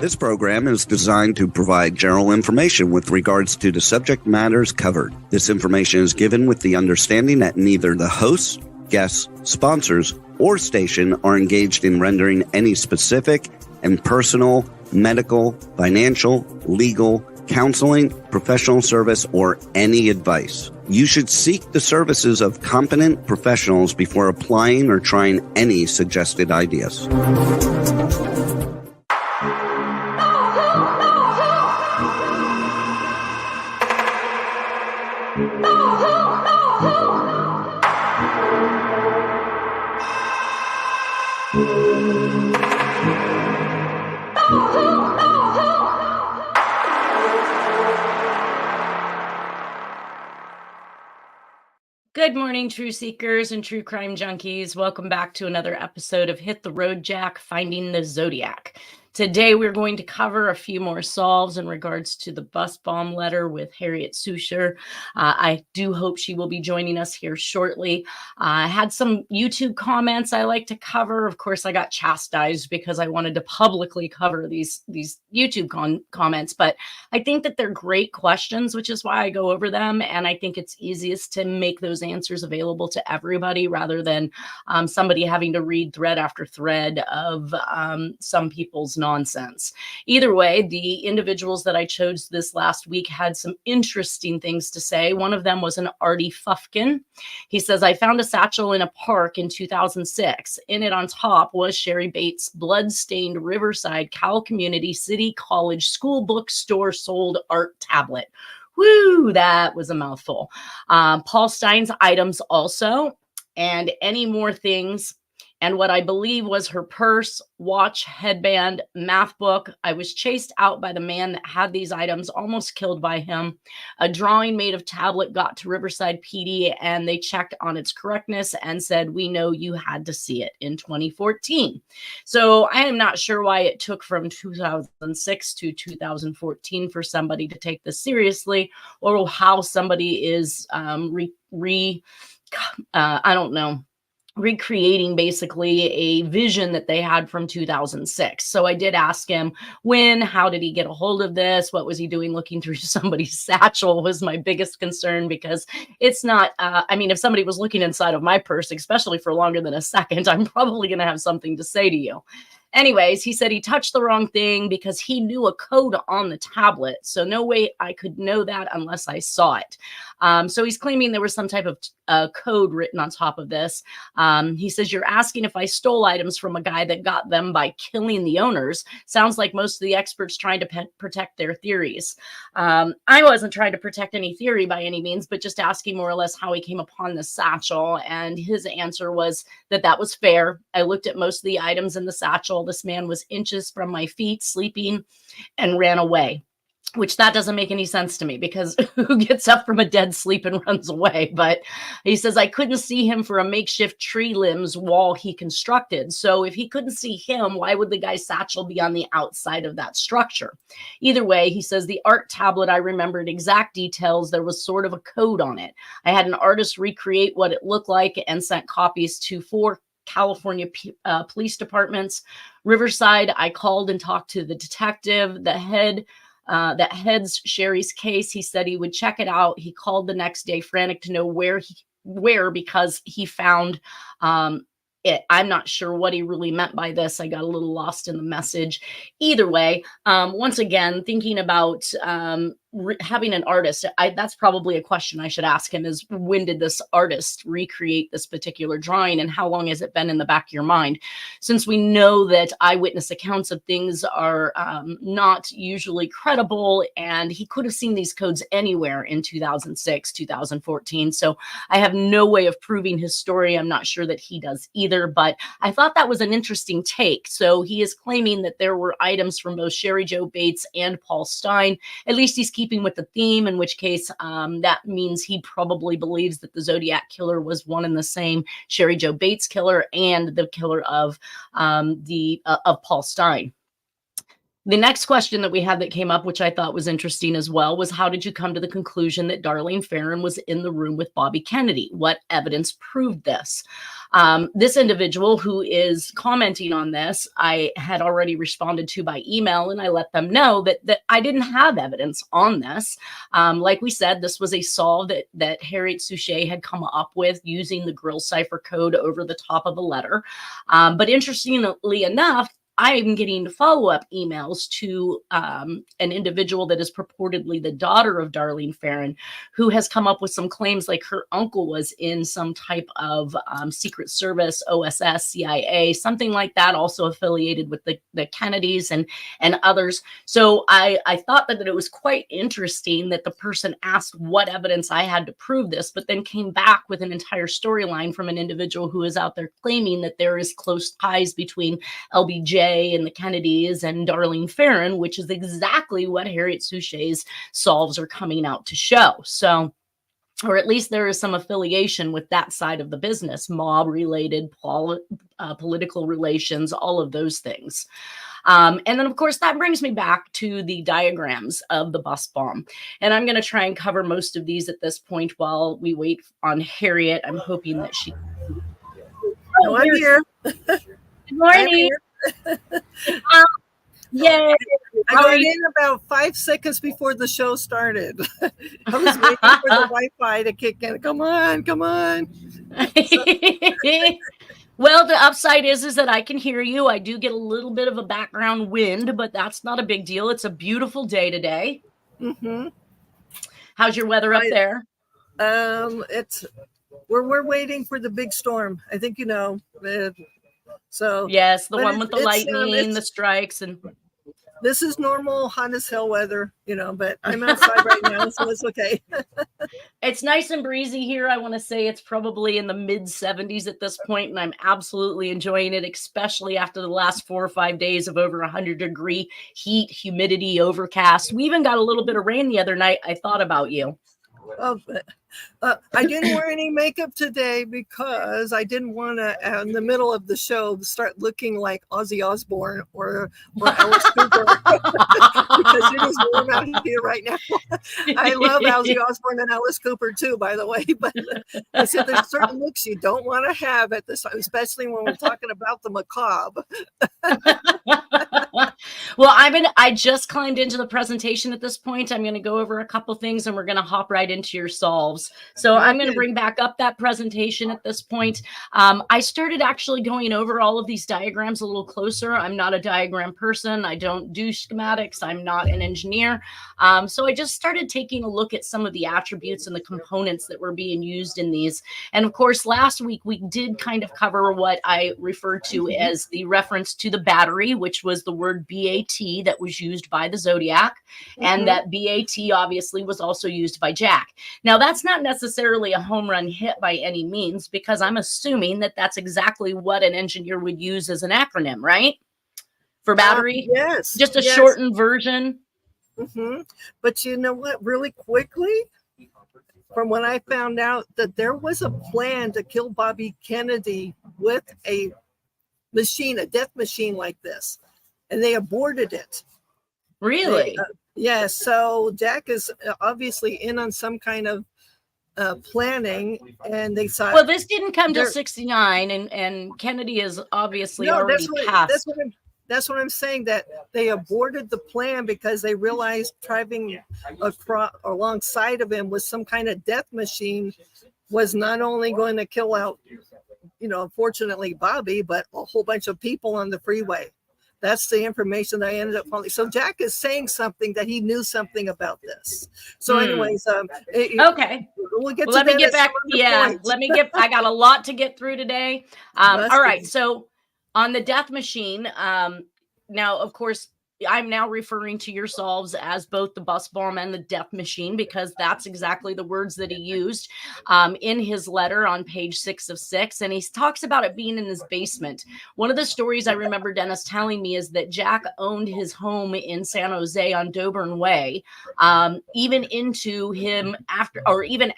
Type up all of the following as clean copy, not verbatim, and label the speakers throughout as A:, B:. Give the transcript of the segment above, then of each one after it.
A: This program is designed to provide general information with regards to the subject matters covered. This information is given with the understanding that neither the hosts, guests, sponsors, or station are engaged in rendering any specific and personal, medical, financial, legal, counseling, professional service, or any advice. You should seek the services of competent professionals before applying or trying any suggested ideas.
B: Good morning, true seekers and true crime junkies. Welcome back to another episode of Hit the Road Jack, Finding the Zodiac. Today, we're going to cover a few more solves in regards to the bus bomb letter with Harriette Sucher. I do hope she will be joining us here shortly. I had some YouTube comments I like to cover. Of course, I got chastised because I wanted to publicly cover these YouTube comments, but I think that they're great questions, which is why I go over them. And I think it's easiest to make those answers available to everybody rather than somebody having to read thread after thread of some people's nonsense. Either way, the individuals that I chose this last week had some interesting things to say. One of them was an Artie Fufkin. He says, I found a satchel in a park in 2006. In it on top was Sherry Bates' blood-stained Riverside Cal Community City College school bookstore sold art tablet. Woo, that was a mouthful. Paul Stein's items also, and any more things. And what I believe was her purse, watch, headband, math book. I was chased out by the man that had these items, almost killed by him. A drawing made of tablet got to Riverside PD and they checked on its correctness and said, we know you had to see it in 2014. So I am not sure why it took from 2006 to 2014 for somebody to take this seriously, or how somebody is recreating basically a vision that they had from 2006. So I did ask him how did he get a hold of this? What was he doing looking through somebody's satchel was my biggest concern, because it's not, if somebody was looking inside of my purse, especially for longer than a second, I'm probably going to have something to say to you. Anyways, he said he touched the wrong thing because he knew a code on the tablet. So no way I could know that unless I saw it. So he's claiming there was some type of code written on top of this. He says, you're asking if I stole items from a guy that got them by killing the owners. Sounds like most of the experts trying to protect their theories. I wasn't trying to protect any theory by any means, but just asking more or less how he came upon the satchel. And his answer was that was fair. I looked at most of the items in the satchel. This man was inches from my feet, sleeping, and ran away. Which that doesn't make any sense to me, because who gets up from a dead sleep and runs away? But he says, I couldn't see him for a makeshift tree limbs wall he constructed. So if he couldn't see him, why would the guy's satchel be on the outside of that structure? Either way, he says, the art tablet, I remembered exact details. There was sort of a code on it. I had an artist recreate what it looked like and sent copies to 4 California police departments. Riverside, I called and talked to the detective, that heads Sherry's case. He said he would check it out. He called the next day, frantic to know where because he found it. I'm not sure what he really meant by this. I got a little lost in the message. Either way, once again, thinking about having an artist, that's probably a question I should ask him, is when did this artist recreate this particular drawing, and how long has it been in the back of your mind? Since we know that eyewitness accounts of things are not usually credible, and he could have seen these codes anywhere in 2006, 2014. So I have no way of proving his story. I'm not sure that he does either, but I thought that was an interesting take. So he is claiming that there were items from both Sherry Jo Bates and Paul Stein. At least he's keeping with the theme, in which case that means he probably believes that the Zodiac Killer was one and the same Sherry Jo Bates killer and the killer of Paul Stein. The next question that we had that came up, which I thought was interesting as well, was how did you come to the conclusion that Darlene Ferrin was in the room with Bobby Kennedy? What evidence proved this? This individual who is commenting on this, I had already responded to by email, and I let them know that I didn't have evidence on this. Like we said, this was a solve that Harriette Sucher had come up with using the Grill Cipher code over the top of a letter. But interestingly enough, I am getting follow-up emails to an individual that is purportedly the daughter of Darlene Ferrin, who has come up with some claims like her uncle was in some type of Secret Service, OSS, CIA, something like that, also affiliated with the Kennedys and others. So I thought that it was quite interesting that the person asked what evidence I had to prove this, but then came back with an entire storyline from an individual who is out there claiming that there is close ties between LBJ and the Kennedys and Darlene Ferrin, which is exactly what Harriette Sucher's solves are coming out to show. So, or at least there is some affiliation with that side of the business, mob related, political relations, all of those things. And then, of course, that brings me back to the diagrams of the bus bomb. And I'm going to try and cover most of these at this point while we wait on Harriette. I'm hoping that she...
C: Oh, I'm here.
B: Good morning. Yay.
C: I got in about 5 seconds before the show started. I was waiting for the Wi-Fi to kick in. Come on, come on.
B: Well, the upside is that I can hear you. I do get a little bit of a background wind, but that's not a big deal. It's a beautiful day today.
C: Mm-hmm.
B: How's your weather up there?
C: We're waiting for the big storm. I think you know. So
B: yes, the one with the lightning, the strikes, and
C: this is normal hot as hell weather, you know, but I'm outside right now, so it's okay.
B: It's nice and breezy here. I want to say it's probably in the mid 70s at this point, and I'm absolutely enjoying it, especially after the last 4 or 5 days of over 100-degree heat, humidity, overcast. We even got a little bit of rain the other night. I thought about you.
C: Oh, I didn't wear any makeup today because I didn't want to, in the middle of the show, start looking like Ozzy Osbourne or Alice Cooper because it is warm out here right now. I love Ozzy Osbourne and Alice Cooper too, by the way. But I said there's certain looks you don't want to have at this time, especially when we're talking about the macabre.
B: Well, I just climbed into the presentation at this point. I'm going to go over a couple things and we're going to hop right into your solves. So I'm going to bring back up that presentation at this point. I started actually going over all of these diagrams a little closer. I'm not a diagram person. I don't do schematics. I'm not an engineer. So I just started taking a look at some of the attributes and the components that were being used in these. And of course, last week we did kind of cover what I referred to as the reference to the battery, which was the word BAT that was used by the Zodiac. And that BAT obviously was also used by Jack. Now, that's not necessarily a home run hit by any means, because I'm assuming that that's exactly what an engineer would use as an acronym, right? For battery?
C: Yes.
B: Just a shortened version.
C: But you know what? Really quickly, from when I found out that there was a plan to kill Bobby Kennedy with a machine, a death machine like this, and they aborted it.
B: Really?
C: Yes. So Jack is obviously in on some kind of planning, and they thought.
B: Well, this didn't come till 69, and Kennedy is obviously already passed.
C: That's what I'm saying, that they aborted the plan because they realized driving alongside of him with some kind of death machine was not only going to kill out, you know, unfortunately Bobby, but a whole bunch of people on the freeway. That's the information that I ended up finding. So Jack is saying something that he knew something about this. So anyways,
B: okay.
C: We'll get to
B: let me get back. Yeah, I got a lot to get through today. All right. So on the death machine, now, of course, I'm now referring to your solves as both the bus bomb and the death machine, because that's exactly the words that he used in his letter on page 6 of 6. And he talks about it being in his basement. One of the stories I remember Dennis telling me is that Jack owned his home in San Jose on Doburn Way, even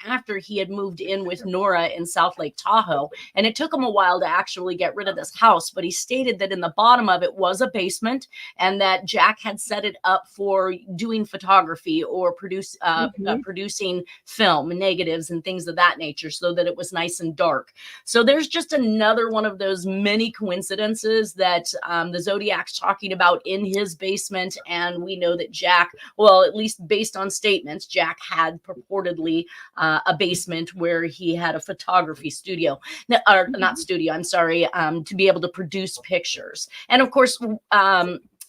B: after he had moved in with Nora in South Lake Tahoe. And it took him a while to actually get rid of this house, but he stated that in the bottom of it was a basement, and that Jack had set it up for doing photography or producing film, negatives and things of that nature, so that it was nice and dark. So there's just another one of those many coincidences that the Zodiac's talking about in his basement. And we know that Jack, well, at least based on statements, Jack had purportedly a basement where he had a photography studio, or not studio, I'm sorry, to be able to produce pictures. And of course,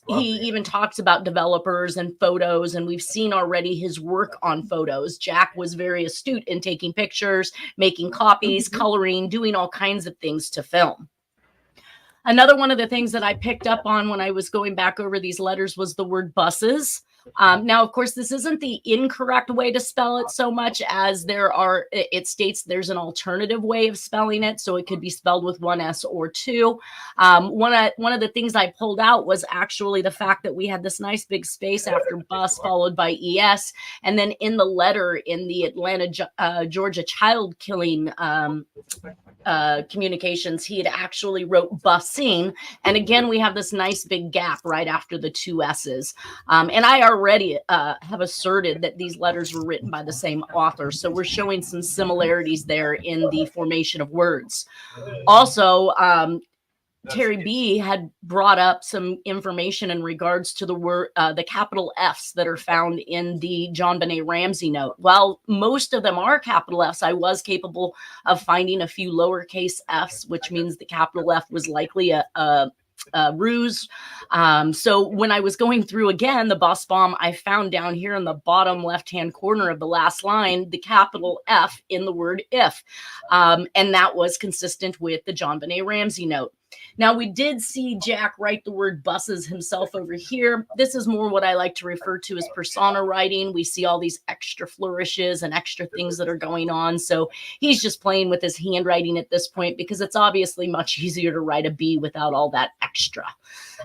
B: he even talks about developers and photos, and we've seen already his work on photos. Jack was very astute in taking pictures, making copies, coloring, doing all kinds of things to film. Another one of the things that I picked up on when I was going back over these letters was the word buses. Now, of course, this isn't the incorrect way to spell it so much as it states there's an alternative way of spelling it. So it could be spelled with one S or two. One of the things I pulled out was actually the fact that we had this nice big space after bus followed by ES. And then in the letter in the Atlanta, Georgia child killing communications, he had actually wrote busing. And again, we have this nice big gap right after the two S's. And I already have asserted that these letters were written by the same author. So we're showing some similarities there in the formation of words. Also, Terry B had brought up some information in regards to the word, the capital F's that are found in the JonBenet Ramsey note. While most of them are capital F's, I was capable of finding a few lowercase f's, which means the capital F was likely a ruse. So when I was going through again the bus bomb, I found down here in the bottom left-hand corner of the last line the capital F in the word if, and that was consistent with the JonBenet Ramsey note. Now, we did see Jack write the word buses himself over here. This is more what I like to refer to as persona writing. We see all these extra flourishes and extra things that are going on. So he's just playing with his handwriting at this point because it's obviously much easier to write a B without all that extra.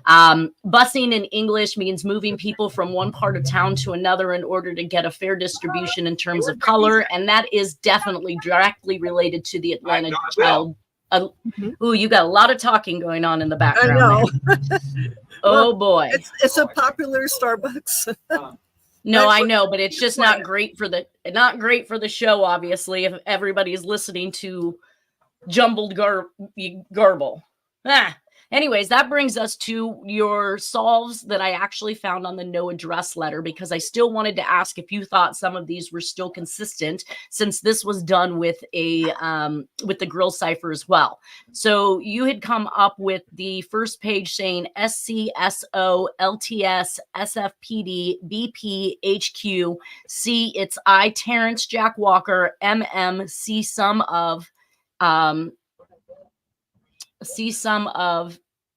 B: Busing in English means moving people from one part of town to another in order to get a fair distribution in terms of color. And that is definitely directly related to the Atlanta child. Ooh, you got a lot of talking going on in the background.
C: I know.
B: Oh boy,
C: it's a popular Starbucks.
B: No, I know, but it's just not great for the show. Obviously, if everybody's listening to jumbled garble. Anyways, that brings us to your solves that I actually found on the no address letter, because I still wanted to ask if you thought some of these were still consistent, since this was done with the grill cipher as well. So you had come up with the first page saying SCSO, LTS, SFPD, BP, HQ, C, it's I, Tarrance, Jack Walker, MM, C, sum of,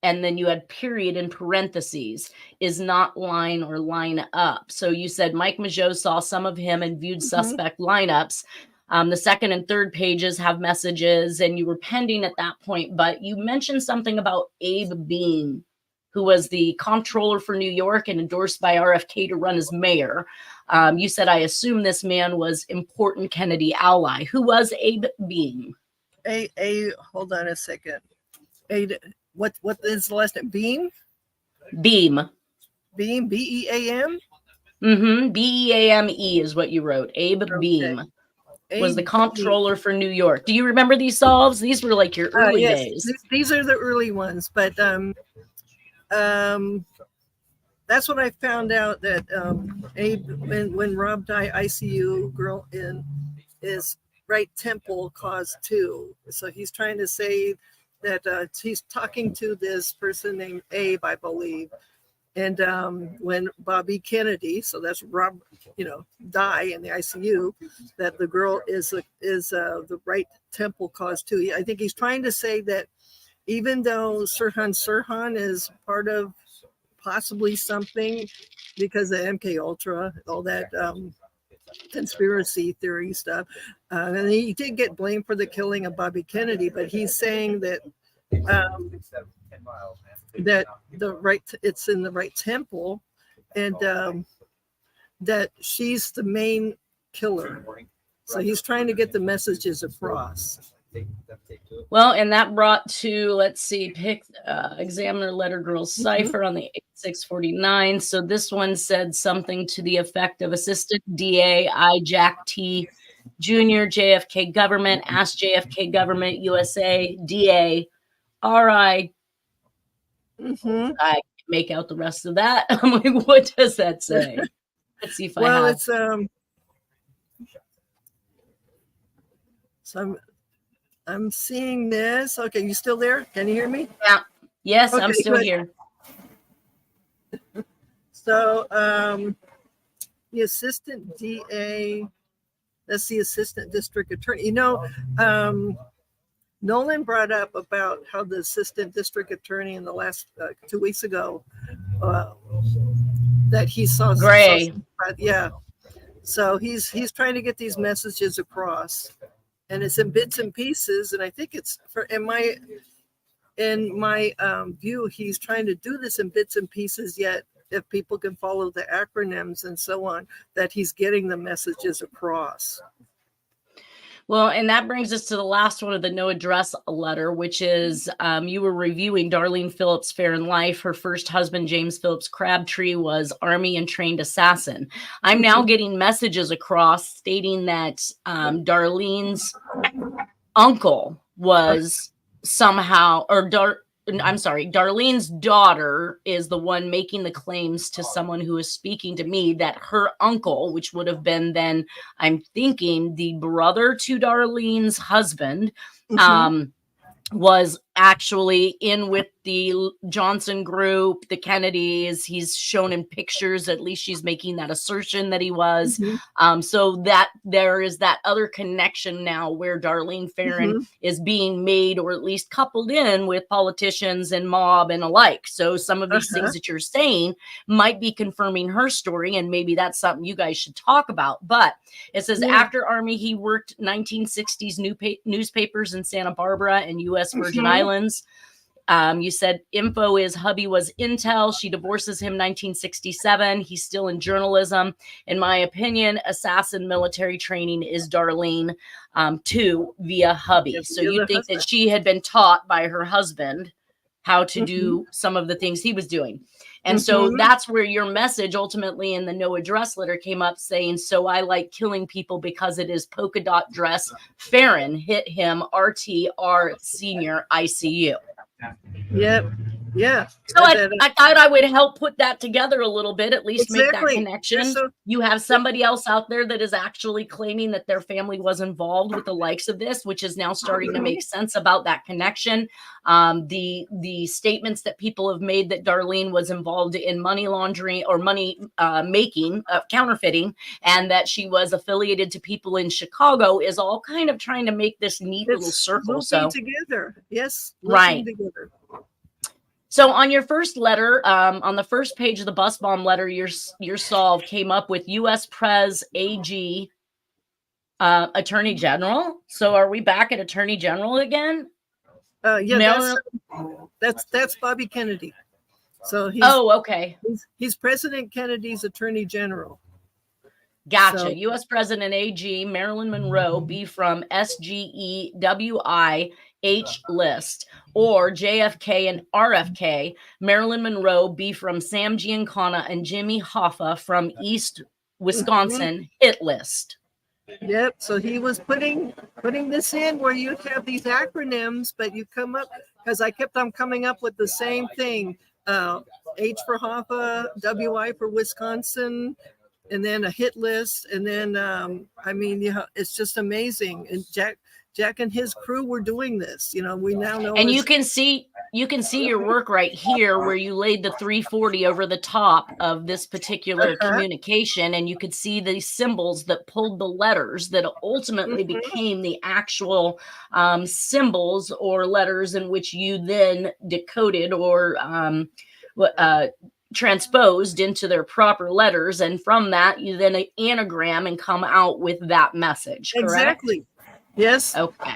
B: and then you had period in parentheses, is not line or line up. So you said Mike Mageau saw some of him and viewed suspect lineups. The second and third pages have messages, and you were pending at that point, but you mentioned something about Abe Beam, who was the comptroller for New York and endorsed by RFK to run as mayor. You said, I assume this man was important Kennedy ally. Who was Abe Beam?
C: Hold on a second. What is the last name? Beam?
B: Beam.
C: Beam, B-E-A-M?
B: B-E-A-M-E is what you wrote. Abe Beam was the comptroller for New York. Do you remember these solves? These were like your early days.
C: These are the early ones, but that's what I found out, that Abe, when Rob died, ICU girl is right temple caused 2. So he's trying to say that he's talking to this person named Abe, I believe. And when Bobby Kennedy, so that's Rob, die in the ICU, that the girl is the right temple caused 2. I think he's trying to say that even though Sirhan is part of possibly something because of MK Ultra, all that conspiracy theory stuff, and he did get blamed for the killing of Bobby Kennedy, but he's saying that that it's in the right temple, and that she's the main killer. So he's trying to get the messages across.
B: Well, and that brought to, let's see, pick examiner letter girl Cipher on the 8649. So this one said something to the effect of Assistant DA I. Jack T. Jr., JFK government, ask JFK government, USA, DA, RI. I can't make out the rest of that. I'm like, what does that say? Let's see if I have.
C: It's so I'm seeing this. Okay, you still there? Can you hear me?
B: Yeah. Yes,
C: okay,
B: I'm still
C: good.
B: here.
C: So the assistant DA, that's the assistant district attorney. You know, Nolan brought up about how the assistant district attorney in the last 2 weeks ago that he saw
B: Gray.
C: Yeah. So he's trying to get these messages across, and it's in bits and pieces. And I think it's in my view, he's trying to do this in bits and pieces. Yet, if people can follow the acronyms and so on, that he's getting the messages across.
B: Well, and that brings us to the last one of the no address letter, which is you were reviewing Darlene Phillips' Fair in Life. Her first husband, James Phillips Crabtree, was Army and trained assassin. I'm now getting messages across stating that Darlene's uncle was somehow, Darlene's daughter is the one making the claims to someone who is speaking to me that her uncle, which would have been then, I'm thinking, the brother to Darlene's husband, was actually in with the Johnson group, the Kennedys. He's shown in pictures, at least she's making that assertion that he was. So that there is that other connection now where Darlene Ferrin is being made, or at least coupled in with politicians and mob and alike. So some of these things that you're saying might be confirming her story, and maybe that's something you guys should talk about. But it says after Army, he worked 1960s newspapers in Santa Barbara and U.S. Virgin Islands. You said info is hubby was intel. She divorces him 1967. He's still in journalism. In my opinion, assassin military training is Darlene too via hubby. So you think that she had been taught by her husband how to do some of the things he was doing. And so that's where your message ultimately in the no address letter came up saying, so I like killing people because it is polka dot dress. Ferrin hit him RTR senior ICU.
C: Yep. Yeah.
B: So I thought I would help put that together a little bit, at least make that connection.
C: So,
B: you have somebody else out there that is actually claiming that their family was involved with the likes of this, which is now starting to make sense about that connection. The statements that people have made that Darlene was involved in money laundering or money making, counterfeiting, and that she was affiliated to people in Chicago is all kind of trying to make this neat little circle. So
C: together. Yes.
B: Right.
C: Together.
B: So on your first letter, on the first page of the bus bomb letter, your solve came up with U.S. Pres AG Attorney General. So are we back at Attorney General again?
C: Yeah, that's Bobby Kennedy. So he's
B: okay.
C: He's President Kennedy's Attorney General.
B: Gotcha. So, U.S. President AG Marilyn Monroe be from SGEWI H list, or JFK and RFK Marilyn Monroe be from Sam Giancana and Jimmy Hoffa from East Wisconsin hit list.
C: Yep. So he was putting this in where you have these acronyms, but you come up, because I kept on coming up with the same thing. H for Hoffa, WI for Wisconsin, and then a hit list, and then it's just amazing. And Jack and his crew were doing this. You know, we now know.
B: And you can see your work right here where you laid the 340 over the top of this particular communication, and you could see the symbols that pulled the letters that ultimately became the actual symbols or letters in which you then decoded or transposed into their proper letters, and from that you then anagram and come out with that message. Correct?
C: Exactly. Yes.
B: Okay.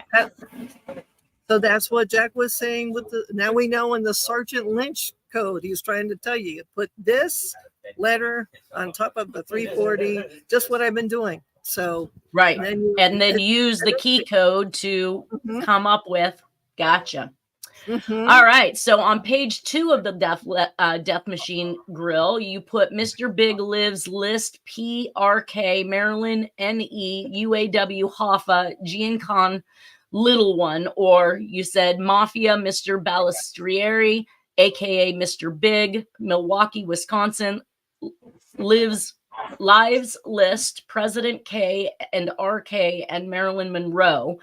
C: So that's what Jack was saying with now we know in the Sergeant Lynch code, he's trying to tell you put this letter on top of the 340, just what I've been doing. So
B: right.
C: and
B: then use the key code to come up with. Gotcha.
C: Mm-hmm.
B: All right. So on page 2 of the Death Machine Grill, you put Mr. Big Lives list PRK, Marilyn NE, UAW, Hoffa, Giancon, Little One, or you said Mafia, Mr. Balistrieri, aka Mr. Big, Milwaukee, Wisconsin, lives list, President K and RK, and Marilyn Monroe.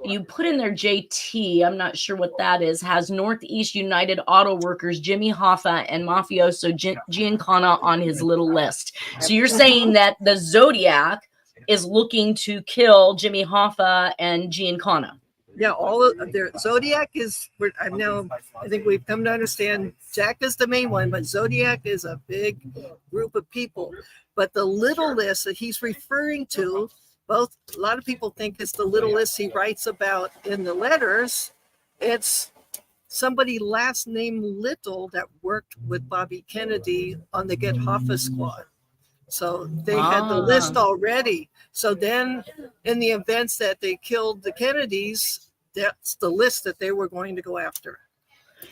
B: You put in there JT, I'm not sure what that is, has Northeast United Auto Workers, Jimmy Hoffa, and Mafioso Giancana on his little list. So you're saying that the Zodiac is looking to kill Jimmy Hoffa and Giancana.
C: Yeah, all of their Zodiac is. I think we've come to understand Jack is the main one, but Zodiac is a big group of people. But the little list that he's referring to, a lot of people think it's the little list he writes about in the letters. It's somebody last name Little that worked with Bobby Kennedy on the Get Hoffa squad. So they had the list already. So then in the events that they killed the Kennedys, that's the list that they were going to go after.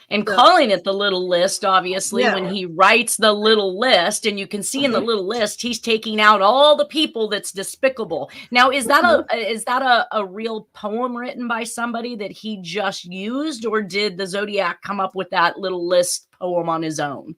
B: And calling it the little list, obviously, when he writes the little list, and you can see in the little list, he's taking out all the people that's despicable. Now, is that a real poem written by somebody that he just used, or did the Zodiac come up with that little list poem on his own?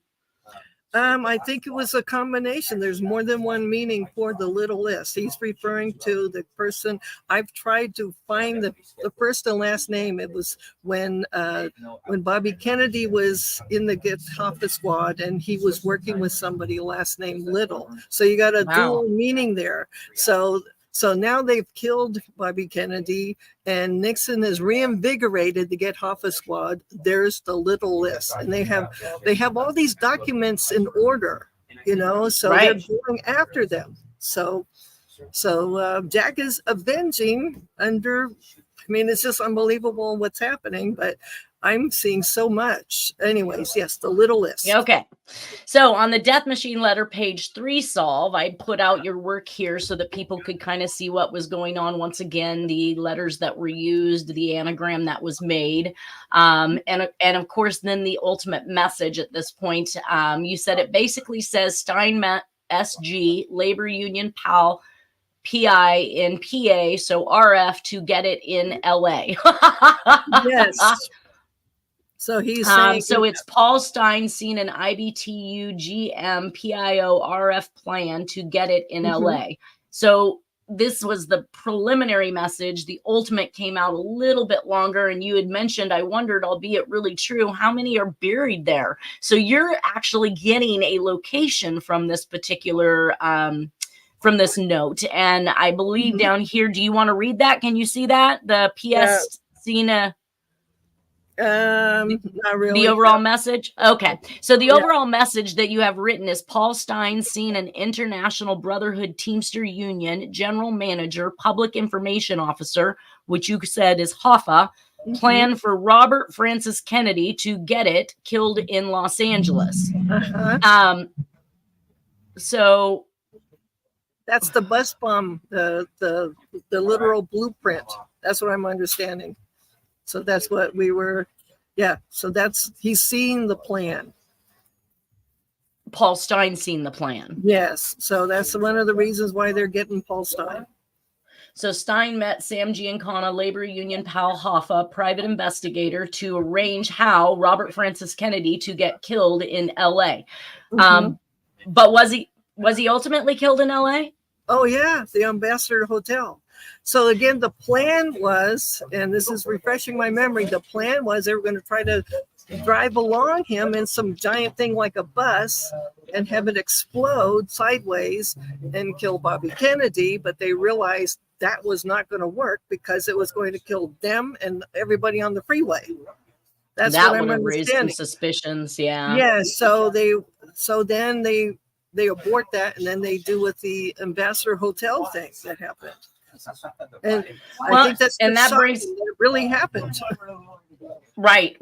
C: I think it was a combination. There's more than one meaning for the little list. He's referring to the person. I've tried to find the first and last name. It was when Bobby Kennedy was in the Get Hoffa squad, and he was working with somebody last name Little. So you got a dual meaning there. So now they've killed Bobby Kennedy, and Nixon has reinvigorated the Get Hoffa squad. There's the little list, and they have all these documents in order, so they're going after them. So Jack is avenging under. I mean, it's just unbelievable what's happening, but I'm seeing so much. Anyways, yes, the little list.
B: Okay. So on the Death Machine letter, page 3 solve, I put out your work here so that people could kind of see what was going on. Once again, the letters that were used, the anagram that was made. And of course, then the ultimate message at this point. You said it basically says Steinmetz SG, Labor Union PAL, PI in PA, so RF to get it in LA.
C: Yes. So he's saying,
B: so it's Paul Stein seen an IBTU GM PIO RF plan to get it in LA. So this was the preliminary message. The ultimate came out a little bit longer, and you had mentioned, I wondered, albeit really true, how many are buried there? So you're actually getting a location from this particular from this note, and I believe down here, do you want to read that? Can you see that? The PS Cena.
C: Not really.
B: The overall message? Okay. So the overall message that you have written is Paul Stein seen an International Brotherhood Teamster Union General Manager, Public Information Officer, which you said is Hoffa, plan for Robert Francis Kennedy to get it killed in Los Angeles. So
C: that's the bus bomb, the literal blueprint. That's what I'm understanding. So that's what we were, so he's seen the plan.
B: Paul Stein seen the plan.
C: Yes. So that's one of the reasons why they're getting Paul Stein.
B: So Stein met Sam Giancana, Labor Union pal Hoffa, private investigator, to arrange how Robert Francis Kennedy to get killed in LA. But was he ultimately killed in LA?
C: Oh yeah, the Ambassador Hotel. So again, the plan was, and this is refreshing my memory, the plan was they were going to try to drive along him in some giant thing like a bus and have it explode sideways and kill Bobby Kennedy, but they realized that was not going to work because it was going to kill them and everybody on the freeway. That's
B: that
C: what
B: would
C: I'm
B: have raised
C: understanding.
B: some suspicions, yeah.
C: Yeah, so then they abort that, and then they do with the Ambassador Hotel thing that happened. And I think that's
B: and that brings
C: it really happened.
B: Right.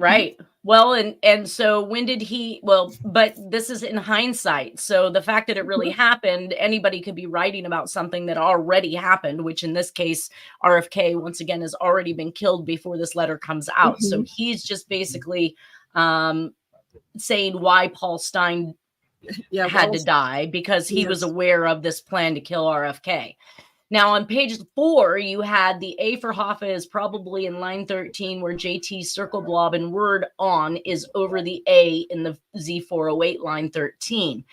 B: Well, and so when did he, well, but this is in hindsight. So the fact that it really happened, anybody could be writing about something that already happened, which in this case, RFK, once again, has already been killed before this letter comes out. So he's just basically saying why Paul Stein had to die, because he was aware of this plan to kill RFK. Now, on page 4, you had the A for Hoffa is probably in line 13, where JT's circle blob and word on is over the A in the Z408 line 13.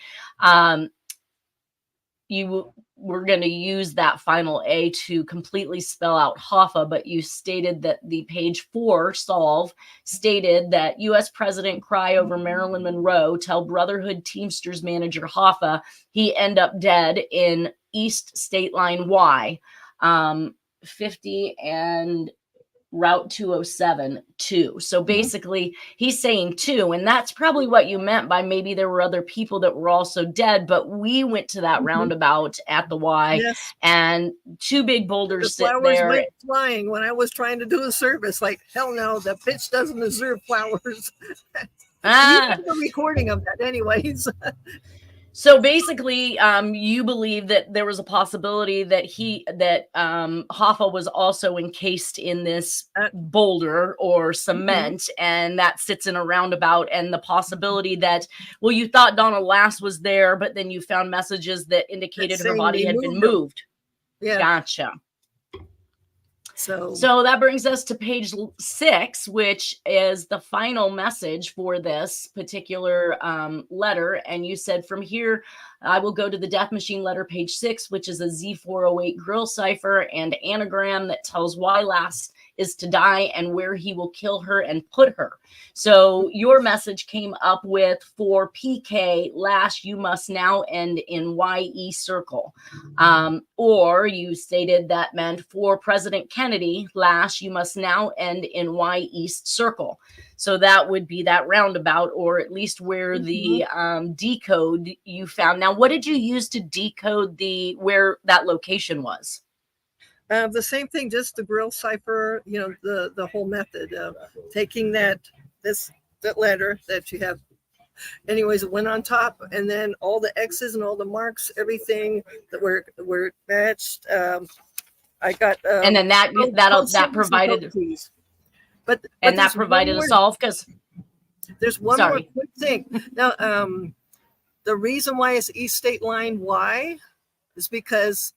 B: You were going to use that final A to completely spell out Hoffa, but you stated that the page 4 solve stated that U.S. President cry over Marilyn Monroe, tell Brotherhood Teamsters manager Hoffa he end up dead in East State Line Y, 50 and Route 207 2. So basically he's saying 2, and that's probably what you meant by maybe there were other people that were also dead, but we went to that roundabout at the Y, and 2 big boulders sit there.
C: Went flying when I was trying to do a service. Like, hell no, the pitch doesn't deserve flowers. You have a recording of that anyways.
B: So basically, you believe that there was a possibility that Hoffa was also encased in this boulder or cement, and that sits in a roundabout, and the possibility that, well, you thought Donna Lass was there, but then you found messages that indicated her body had been moved.
C: Yeah.
B: Gotcha.
C: So
B: that brings us to page 6, which is the final message for this particular letter. And you said, from here, I will go to the Death Machine letter, page 6, which is a Z408 grill cipher and anagram that tells why Lass is to die and where he will kill her and put her. So your message came up with, for PK, Lass, you must now end in YE circle. Or you stated that meant, for President Kennedy, Lass, you must now end in Y East circle. So that would be that roundabout, or at least where the decode you found. Now, what did you use to decode where that location was?
C: The same thing, just the grill cipher, the whole method of taking that letter that you have. Anyways, it went on top, and then all the X's and all the marks, everything that were matched. I got and
B: then that provided, that provided a solve, because
C: there's one more quick thing. Now, the reason why it's East State Line Y is because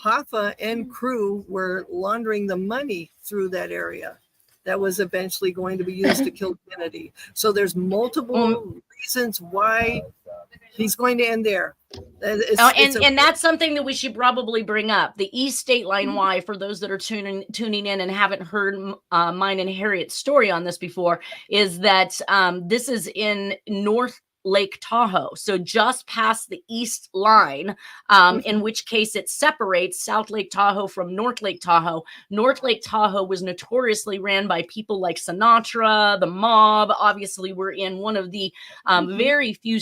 C: Hoffa and crew were laundering the money through that area that was eventually going to be used to kill Kennedy. So there's multiple reasons why he's going to end there.
B: And that's something that we should probably bring up. The East State Line Y, for those that are tuning in and haven't heard mine and Harriette's story on this before, is that this is in North Lake Tahoe, so just past the east line, in which case it separates South Lake Tahoe from North Lake Tahoe. North Lake Tahoe was notoriously ran by people like Sinatra, the mob. Obviously, we're in one of the very few,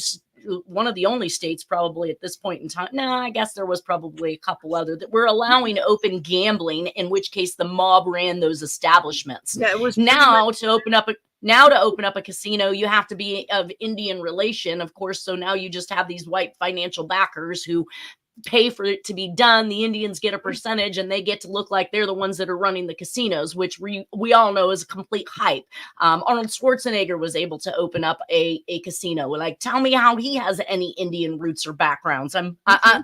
B: one of the only states probably at this point in time. No, I guess there was probably a couple other that were allowing open gambling, in which case the mob ran those establishments.
C: Yeah, it was
B: now to open up a casino, you have to be of Indian relation, of course. So now you just have these white financial backers who pay for it to be done. The Indians get a percentage, and they get to look like they're the ones that are running the casinos, which we all know is a complete hype. Arnold Schwarzenegger was able to open up a casino. Like, tell me how he has any Indian roots or backgrounds. I'm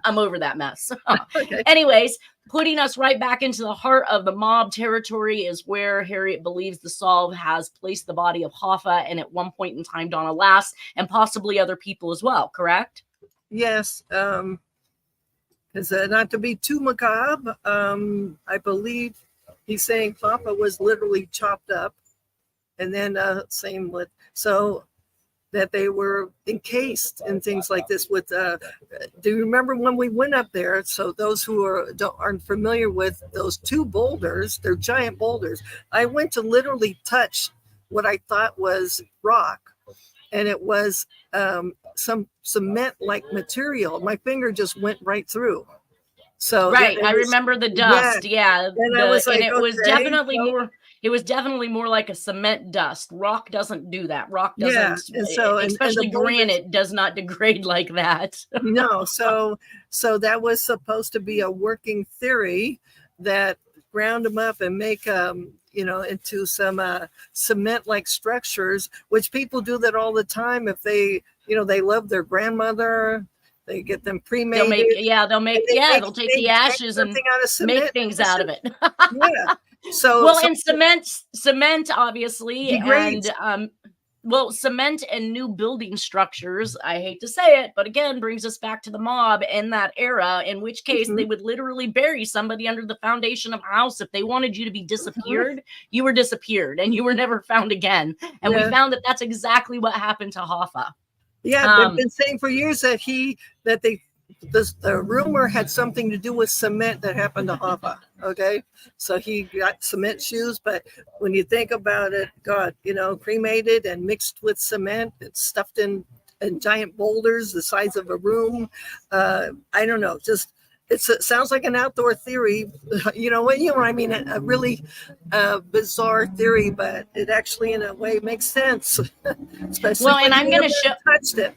B: over that mess.
C: Okay.
B: Anyways, putting us right back into the heart of the mob territory is where Harriette believes the solve has placed the body of Hoffa, and at one point in time, Donna Lass, and possibly other people as well, correct?
C: Yes. Because not to be too macabre, I believe he's saying Hoffa was literally chopped up, and then same with, so that they were encased in things like this with, do you remember when we went up there? So those who aren't familiar with those 2 boulders, they're giant boulders. I went to literally touch what I thought was rock, and it was some cement-like material. My finger just went right through. So
B: right, I remember the dust. Yeah,
C: and I was like,
B: and it was definitely more. It was definitely more like a cement dust. Rock doesn't do that. Rock
C: Yeah,
B: doesn't,
C: and so and
B: especially
C: the boulders,
B: granite does not degrade like that.
C: no, so that was supposed to be a working theory that ground them up and make into some cement like structures, which people do that all the time if they they love their grandmother, they get them
B: They'll make,
C: cremated,
B: yeah, they'll
C: and
B: make,
C: they
B: yeah,
C: make
B: they'll take
C: they
B: the
C: make
B: ashes and
C: something out of
B: make
C: cement.
B: things out of it.
C: Yeah, so
B: Well, and cement, obviously, and
C: degrades.
B: well, cement and new building structures, I hate to say it, but again, brings us back to the mob in that era, in which case
C: Mhm,
B: they would literally bury somebody under the foundation of a house. If they wanted you to be
C: mhm.
B: disappeared, you were disappeared and you were never found again. And we
C: Yeah.
B: found that that's exactly what happened to Hoffa.
C: Yeah, they've
B: Um,
C: been saying for years that the rumor had something to do with cement that happened to Hoffa. Okay, so he got cement shoes, but when you think about it, God, cremated and mixed with cement, it's stuffed in giant boulders the size of a room. I don't know, just it sounds like an outdoor theory, what I mean, a really bizarre theory, but it actually in a way makes sense, especially
B: well, and
C: when you never touched it.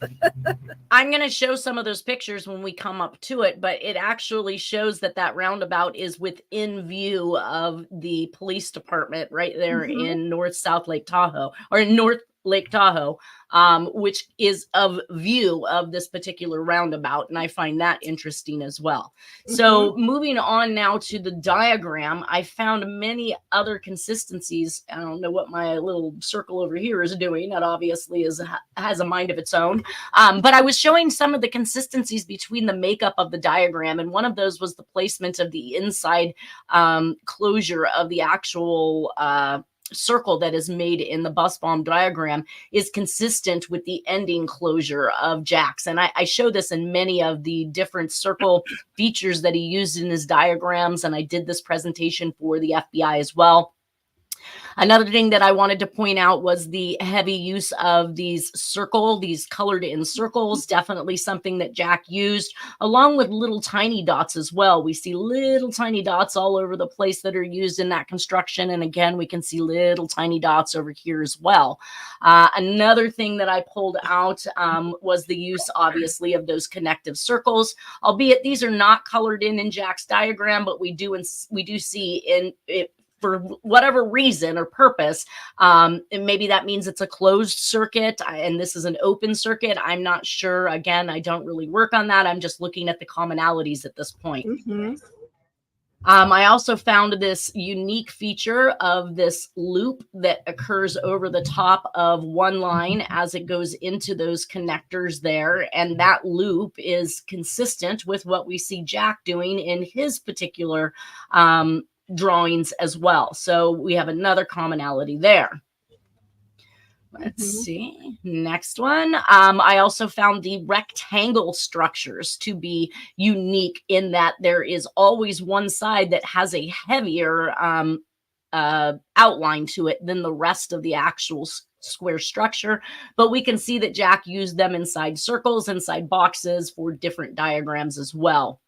B: I'm going to show some of those pictures when we come up to it, but it actually shows that that roundabout is within view of the police department right there
C: Mhm.
B: in North Lake Tahoe, or in North Lake Tahoe, which is of view of this particular roundabout. And I find that interesting as well.
C: Mhm.
B: So moving on now to the diagram, I found many other consistencies. I don't know what my little circle over here is doing. That obviously has a mind of its own. But I was showing some of the consistencies between the makeup of the diagram, and one of those was the placement of the inside closure of the actual circle that is made in the bus bomb diagram is consistent with the ending closure of Jack's. And I show this in many of the different circle features that he used in his diagrams, and I did this presentation for the FBI as well. Another thing that I wanted to point out was the heavy use of these colored in circles, definitely something that Jack used, along with little tiny dots as well. We see little tiny dots all over the place that are used in that construction. And again, we can see little tiny dots over here as well. Another thing that I pulled out was the use, obviously, of those connective circles, albeit these are not colored in Jack's diagram, but we do see in it, for whatever reason or purpose, and maybe that means it's a closed circuit and this is an open circuit. I'm not sure. Again, I don't really work on that. I'm just looking at the commonalities at this point.
C: Mhm.
B: I also found this unique feature of this loop that occurs over the top of one line as it goes into those connectors there. And that loop is consistent with what we see Jack doing in his particular drawings as well. So we have another commonality there. Let's see. Next one. I also found the rectangle structures to be unique in that there is always one side that has a heavier outline to it than the rest of the actual square structure. But we can see that Jack used them inside circles, inside boxes for different diagrams as well.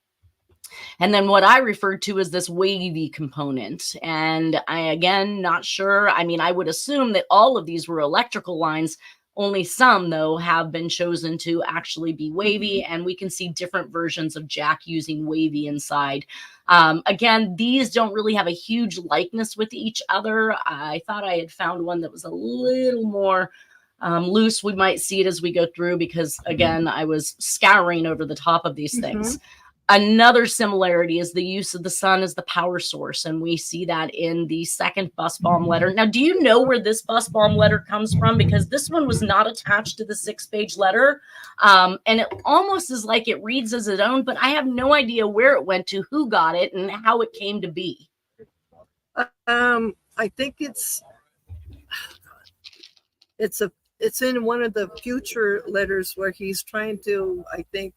B: And then what I referred to as this wavy component. And again, not sure. I mean, I would assume that all of these were electrical lines. Only some, though, have been chosen to actually be wavy. And we can see different versions of Jack using wavy inside. Again, these don't really have a huge likeness with each other. I thought I had found one that was a little more loose. We might see it as we go through because, again, I was scouring over the top of these things. Another similarity is the use of the sun as the power source, and we see that in the second bus bomb letter. Now, do you know where this bus bomb letter comes from? Because this one was not attached to the 6-page letter, and it almost is like it reads as its own, but I have no idea where it went to, who got it, and how it came to be.
C: I think it's in one of the future letters where he's trying to, I think,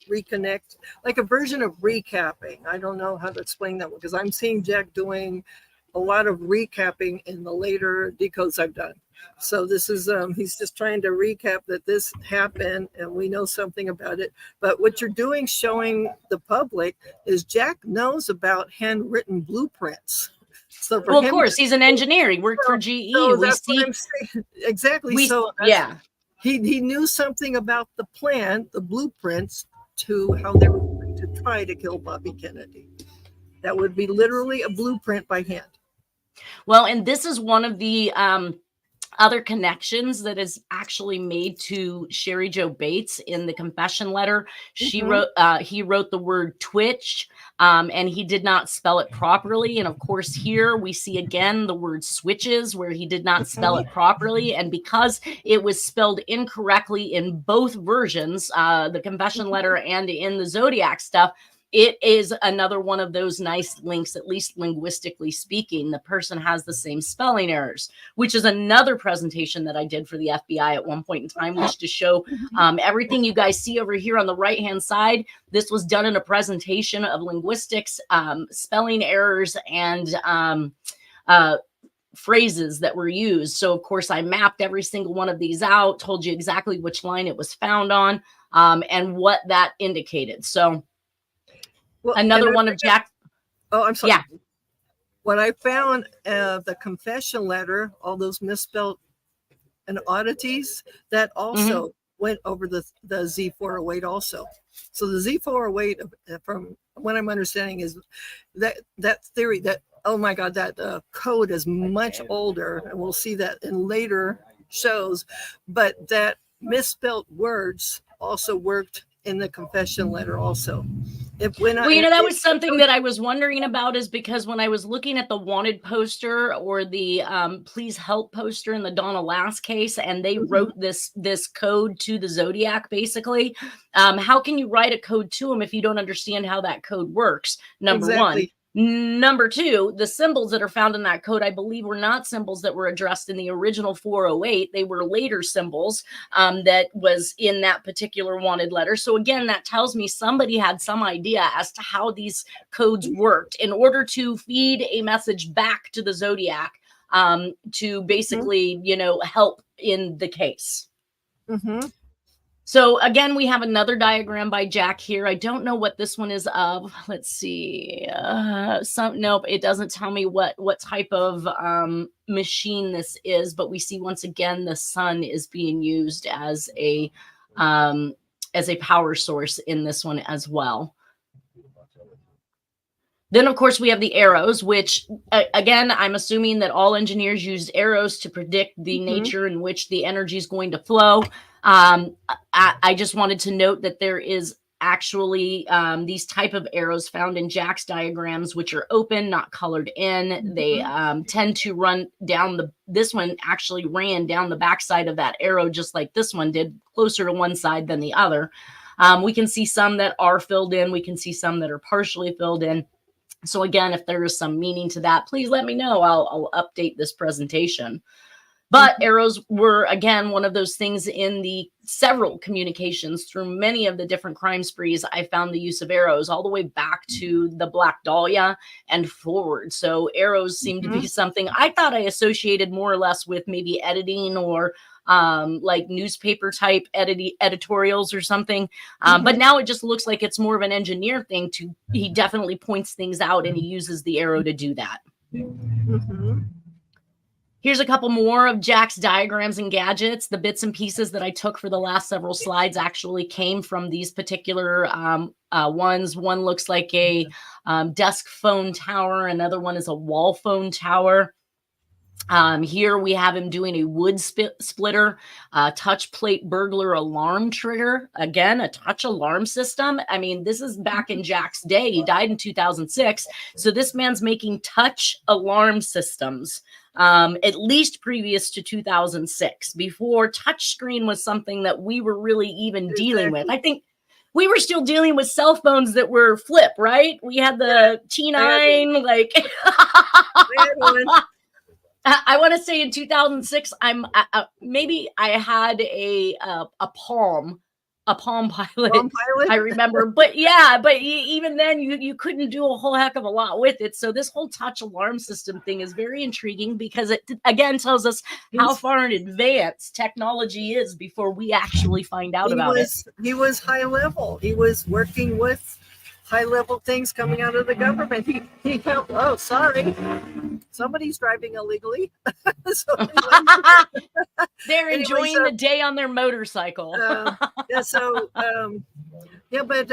C: reconnect, like a version of recapping. I don't know how to explain that because I'm seeing Jack doing a lot of recapping in the later decodes I've done. So this is he's just trying to recap that this happened and we know something about it. But what you're doing, showing the public, is Jack knows about handwritten blueprints. So for
B: Well, of
C: him,
B: course, he's an engineer. He worked for GE.
C: so
B: We
C: that's
B: see
C: what I'm saying. Exactly.
B: yeah.
C: He knew something about the plan, the blueprints to how they were going to try to kill Bobby Kennedy. That would be literally a blueprint by hand.
B: Well, and this is one of the other connections that is actually made to Sherry Jo Bates in the confession letter. She wrote, he wrote the word twitch, and he did not spell it properly. And of course, here we see again the word switches, where he did not spell it properly. And because it was spelled incorrectly in both versions, the confession letter and in the Zodiac stuff, it is another one of those nice links, at least linguistically speaking. The person has the same spelling errors, which is another presentation that I did for the FBI at one point in time, which to show everything you guys see over here on the right-hand side. This was done in a presentation of linguistics, spelling errors, and phrases that were used. So of course I mapped every single one of these out, told you exactly which line it was found on, and what that indicated. So
C: well,
B: another one of Jack.
C: Oh, I'm sorry.
B: Yeah.
C: When I found the confession letter, all those misspelled and oddities, that also went over the Z408 also. So the Z408, from what I'm understanding, is that theory that, oh my God, that code is much older, and we'll see that in later shows, but that misspelled words also worked in the confession letter also.
B: Well, you know, that was something that I was wondering about, is because when I was looking at the wanted poster or the please help poster in the Donna Lass case, and they wrote this code to the Zodiac, basically, how can you write a code to them if you don't understand how that code works? Number one. Number two, the symbols that are found in that code, I believe, were not symbols that were addressed in the original 408. They were later symbols that was in that particular wanted letter. So again, that tells me somebody had some idea as to how these codes worked in order to feed a message back to the Zodiac to basically, you know, help in the case. So again, we have another diagram by Jack here. I don't know what this one is of. Let's see. Nope, it doesn't tell me what type of machine this is, but we see once again the sun is being used as a power source in this one as well. Then, of course, we have the arrows, which, again, I'm assuming that all engineers use arrows to predict the nature in which the energy is going to flow. I just wanted to note that there is actually these type of arrows found in Jack's diagrams, which are open, not colored in. They tend to run down this one actually ran down the backside of that arrow, just like this one did, closer to one side than the other. We can see some that are filled in. We can see some that are partially filled in. So again, if there is some meaning to that, please let me know. I'll update this presentation. But arrows were, again, one of those things in the several communications through many of the different crime sprees. I found the use of arrows all the way back to the Black Dahlia and forward. So arrows seem to be something I thought I associated more or less with maybe editing or like newspaper type editorials or something. But now it just looks like it's more of an engineer thing. He definitely points things out and he uses the arrow to do that. Here's a couple more of Jack's diagrams and gadgets. The bits and pieces that I took for the last several slides actually came from these particular ones. One looks like a desk phone tower. Another one is a wall phone tower. Here we have him doing a wood splitter, touch plate burglar alarm trigger. Again, a touch alarm system. I mean, this is back in Jack's day. He died in 2006. So this man's making touch alarm systems, at least previous to 2006, before touchscreen was something that we were really even dealing with. I think we were still dealing with cell phones that were flip, right? We had the T9, like... I want to say in 2006, maybe I had a Palm Pilot. I remember, but yeah, but even then you couldn't do a whole heck of a lot with it. So this whole touch alarm system thing is very intriguing because it again tells us how far in advance technology is before we actually find out about it.
C: He was high level. He was working with high level things coming out of the government. He helped. Oh, sorry. somebody's driving illegally. So anyway,
B: They're enjoying the day on their motorcycle.
C: Yeah, so yeah, but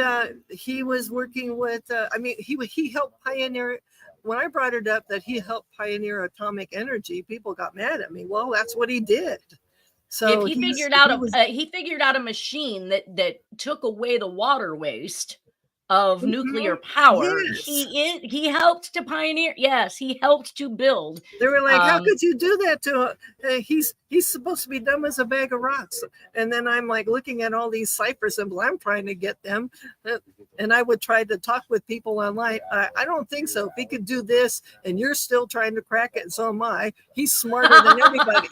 C: he was working with. I mean, he helped pioneer. When I brought it up that he helped pioneer atomic energy, people got mad at me. Well, that's what he did. So
B: if he figured out a machine that took away the water waste of nuclear power,
C: yes.
B: he helped to pioneer. Yes, he helped to build.
C: They were like, how could you do that to him? He's supposed to be dumb as a bag of rocks. And then I'm like looking at all these cipher symbols. I'm trying to get them. And I would try to talk with people online. I don't think so. If he could do this and you're still trying to crack it, and so am I, he's smarter than everybody.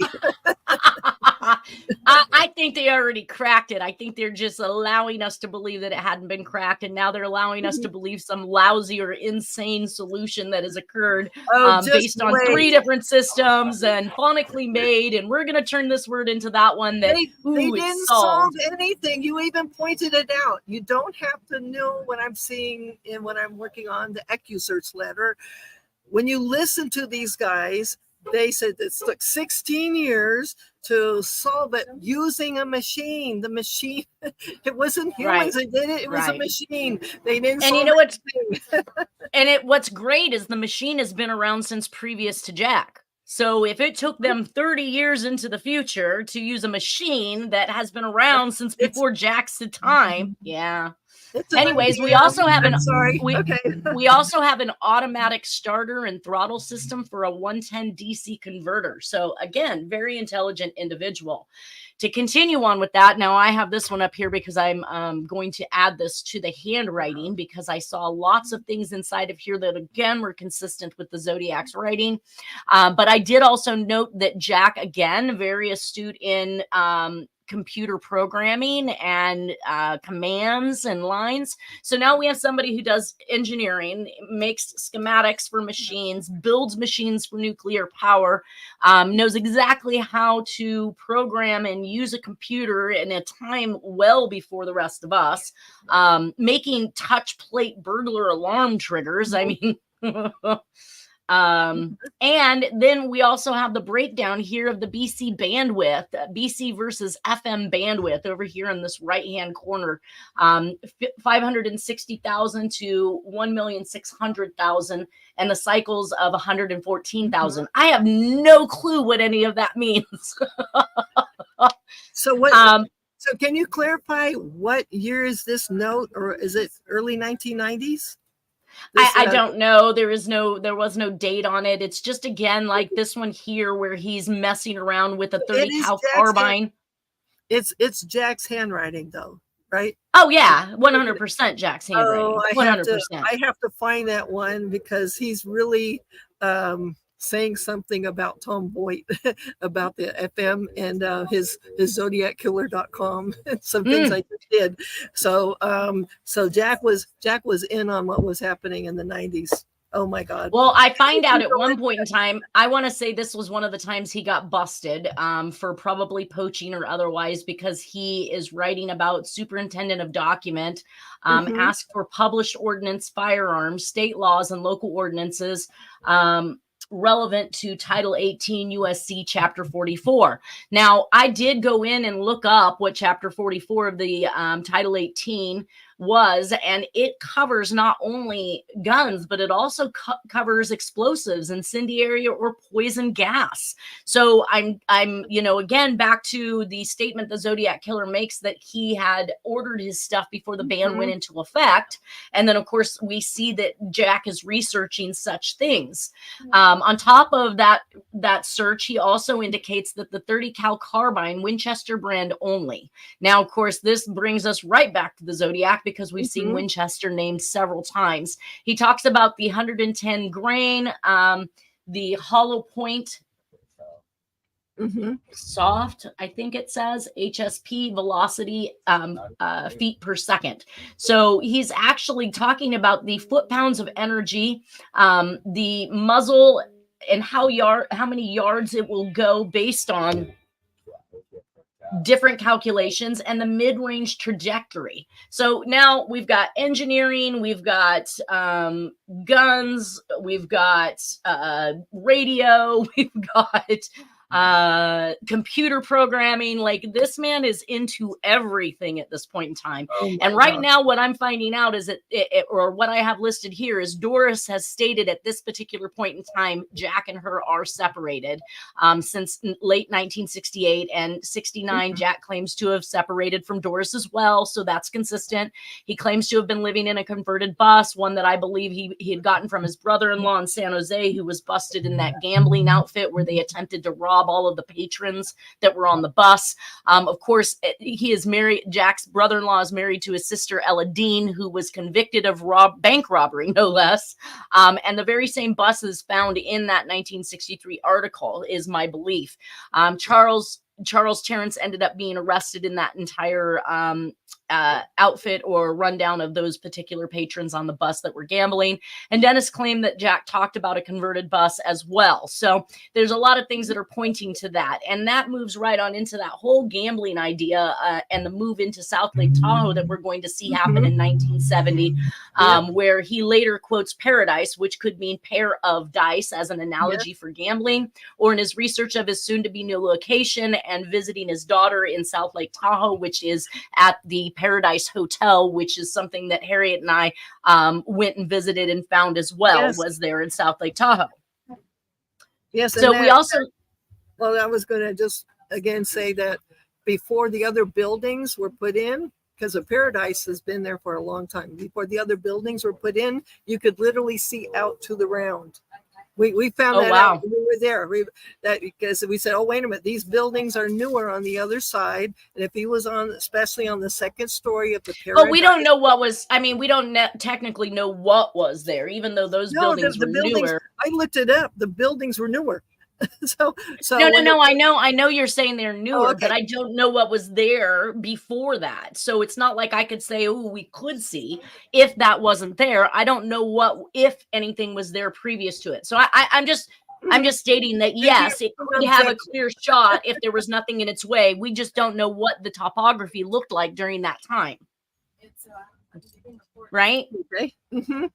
B: I think they already cracked it. I think they're just allowing us to believe that it hadn't been cracked, and now they're allowing us to believe some lousy or insane solution that has occurred based on 3 different systems and phonically made, and we're going to turn this word into that one that
C: they didn't solve anything. You even pointed it out. You don't have to know what I'm seeing and what I'm working on, the EcuSearch letter. When you listen to these guys, they said it took 16 years to solve it using a machine. The machine, it wasn't humans that did it. It was a machine. They didn't solve
B: anything. What's great is the machine has been around since previous to Jack. So if it took them 30 years into the future to use a machine that has been around since before Jack's time, yeah. Anyways, we also have we also have an automatic starter and throttle system for a 110 DC converter. So again, very intelligent individual. To continue on with that, now I have this one up here because I'm going to add this to the handwriting because I saw lots of things inside of here that again were consistent with the Zodiac's writing. But I did also note that Jack, again, very astute in computer programming and commands and lines. So now we have somebody who does engineering, makes schematics for machines, builds machines for nuclear power, knows exactly how to program and use a computer in a time well before the rest of us, making touch plate burglar alarm triggers. I mean, and then we also have the breakdown here of the BC bandwidth, BC versus FM bandwidth over here in this right hand corner, 560,000 to 1,600,000, and the cycles of 114,000. I have no clue what any of that means.
C: So what? So can you clarify what year is this note, or is it early 1990s?
B: I don't know. There was no date on it. It's just, again, like this one here where he's messing around with a 30 cal carbine.
C: It's Jack's handwriting though, right?
B: Oh yeah, 100% Jack's handwriting. 100%.
C: I have to find that one because he's really saying something about Tom Boyd about the FM and his zodiackiller.com and some things I just did. So so Jack was in on what was happening in the 90s. Oh my God.
B: Well, I find out at one point in time, I want to say this was one of the times he got busted for probably poaching or otherwise, because he is writing about superintendent of document, asked for published ordnance, firearms, state laws, and local ordinances, relevant to Title 18 USC Chapter 44. Now, I did go in and look up what Chapter 44 of the Title 18 was, and it covers not only guns, but it also covers explosives, incendiary or poison gas. So I'm again, back to the statement the Zodiac Killer makes that he had ordered his stuff before the ban went into effect. And then, of course, we see that Jack is researching such things. On top of that search, he also indicates that the 30 cal carbine, Winchester brand only. Now, of course, this brings us right back to the Zodiac, because we've seen Winchester named several times. He talks about the 110 grain, the hollow point, soft, I think it says, HSP velocity, feet per second. So he's actually talking about the foot-pounds of energy, the muzzle, and how many yards it will go based on different calculations, and the mid-range trajectory. So now we've got engineering, we've got guns, we've got radio, we've got computer programming. Like, this man is into everything at this point in time.
C: Oh
B: And right now what I'm finding out is that or what I have listed here is Doris has stated at this particular point in time Jack and her are separated since late 1968 and 69. Jack claims to have separated from Doris as well, so that's consistent. He claims to have been living in a converted bus, one that I believe he had gotten from his brother-in-law in San Jose, who was busted in that gambling outfit where they attempted to rob all of the patrons that were on the bus. Of course, he is married. Jack's brother-in-law is married to his sister Ella Dean, who was convicted of bank robbery, no less. And the very same bus is found in that 1963 article, is my belief. Charles Tarrance ended up being arrested in that entire outfit or rundown of those particular patrons on the bus that were gambling. And Dennis claimed that Jack talked about a converted bus as well. So there's a lot of things that are pointing to that. And that moves right on into that whole gambling idea and the move into South Lake Tahoe that we're going to see happen in 1970, where he later quotes paradise, which could mean pair of dice as an analogy for gambling, or in his research of his soon-to-be new location and visiting his daughter in South Lake Tahoe, which is at the Paradise Hotel, which is something that Harriette and I went and visited and found as well, was there in South Lake Tahoe.
C: Yes.
B: So we also...
C: Well, I was going to just again say that before the other buildings were put in, because the Paradise has been there for a long time, before the other buildings were put in, you could literally see out to the round. We found that out when we were there. Because we said, oh, wait a minute, these buildings are newer on the other side. And if he was on, especially on the second story of the Paradise.
B: But we don't know what was, I mean, we don't technically know what was there, even though those buildings were newer.
C: I looked it up. The buildings were newer. so
B: no, I know you're saying they're newer, but I don't know what was there before that. So it's not like I could say, oh, we could see if that wasn't there. I don't know what, if anything was there previous to it. So I'm just stating that yes, it could have a clear shot if there was nothing in its way. We just don't know what the topography looked like during that time. Right?
C: Okay. Mm-hmm.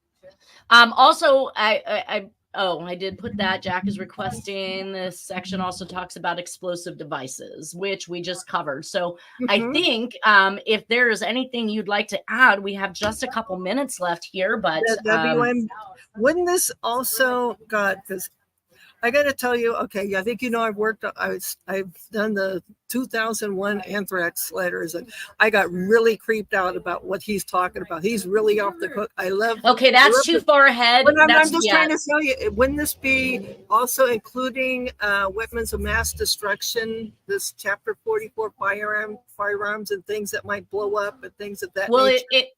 B: Also, I did put that. Jack is requesting. This section also talks about explosive devices, which we just covered. So I think if there is anything you'd like to add, we have just a couple minutes left here. But
C: wouldn't this also, God, because I got to tell you, okay, I think I've done the 2001 anthrax letters, and I got really creeped out about what he's talking about. He's really off the hook.
B: Okay, that's too far ahead.
C: I'm just trying to tell you, wouldn't this be also including weapons of mass destruction, this chapter 44 firearms and things that might blow up and things of that nature?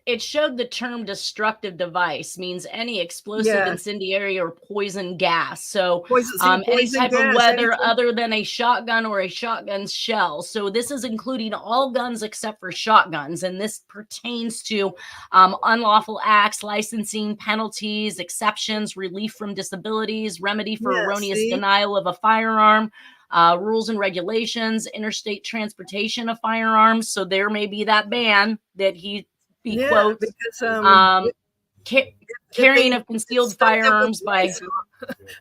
B: It showed the term destructive device means any explosive, incendiary, or poison gas. So any type of weapon other than a shotgun or a shotgun shell. So this is including all guns except for shotguns. And this pertains to unlawful acts, licensing, penalties, exceptions, relief from disabilities, remedy for erroneous denial of a firearm, rules and regulations, interstate transportation of firearms. So there may be that ban that he quotes, because carrying of concealed firearms by.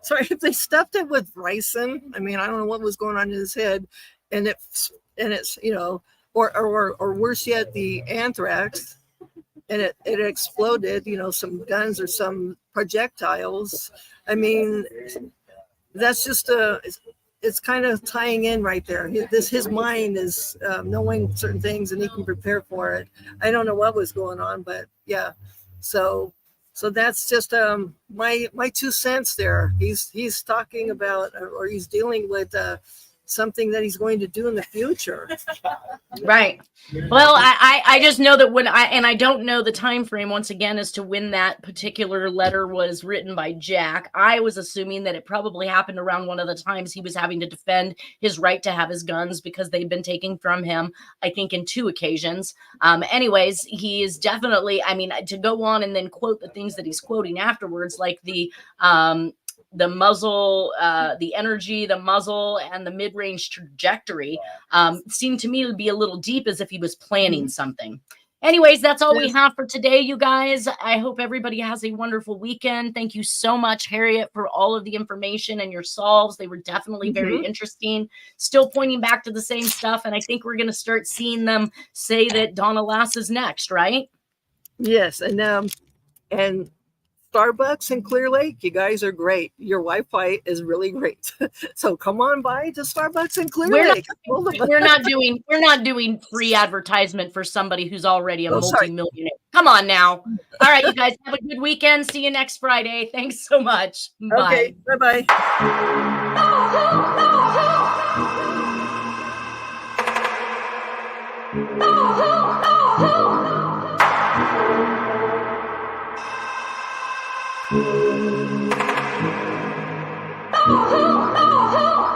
C: Sorry, if they stuffed it with ricin, I mean, I don't know what was going on in his head, and it's or worse yet, the anthrax, and it exploded, some guns or some projectiles. I mean, that's just it's kind of tying in right there. His mind is knowing certain things, and he can prepare for it. I don't know what was going on, but yeah. So that's just my 2 cents there. He's talking about, or he's dealing with something that he's going to do in the future.
B: Right. Well, I just know that I don't know the time frame once again as to when that particular letter was written by Jack. I was assuming that it probably happened around one of the times he was having to defend his right to have his guns because they'd been taken from him, I think, in 2 occasions. Anyways, he is definitely, I mean, to go on and then quote the things that he's quoting afterwards, like the the muzzle, the energy, the muzzle, and the mid-range trajectory seemed to me to be a little deep, as if he was planning something. Anyways, that's all we have for today, you guys. I hope everybody has a wonderful weekend. Thank you so much, Harriette, for all of the information and your solves. They were definitely very interesting. Still pointing back to the same stuff, and I think we're going to start seeing them say that Donna Lass is next, right?
C: Yes, and Starbucks in Clear Lake, you guys are great. Your Wi-Fi is really great. So come on by to Starbucks in Clear Lake.
B: We're not doing free advertisement for somebody who's already a multi-millionaire. Come on now. All right, you guys have a good weekend. See you next Friday. Thanks so much. Bye.
C: Okay, bye-bye.
D: Oh,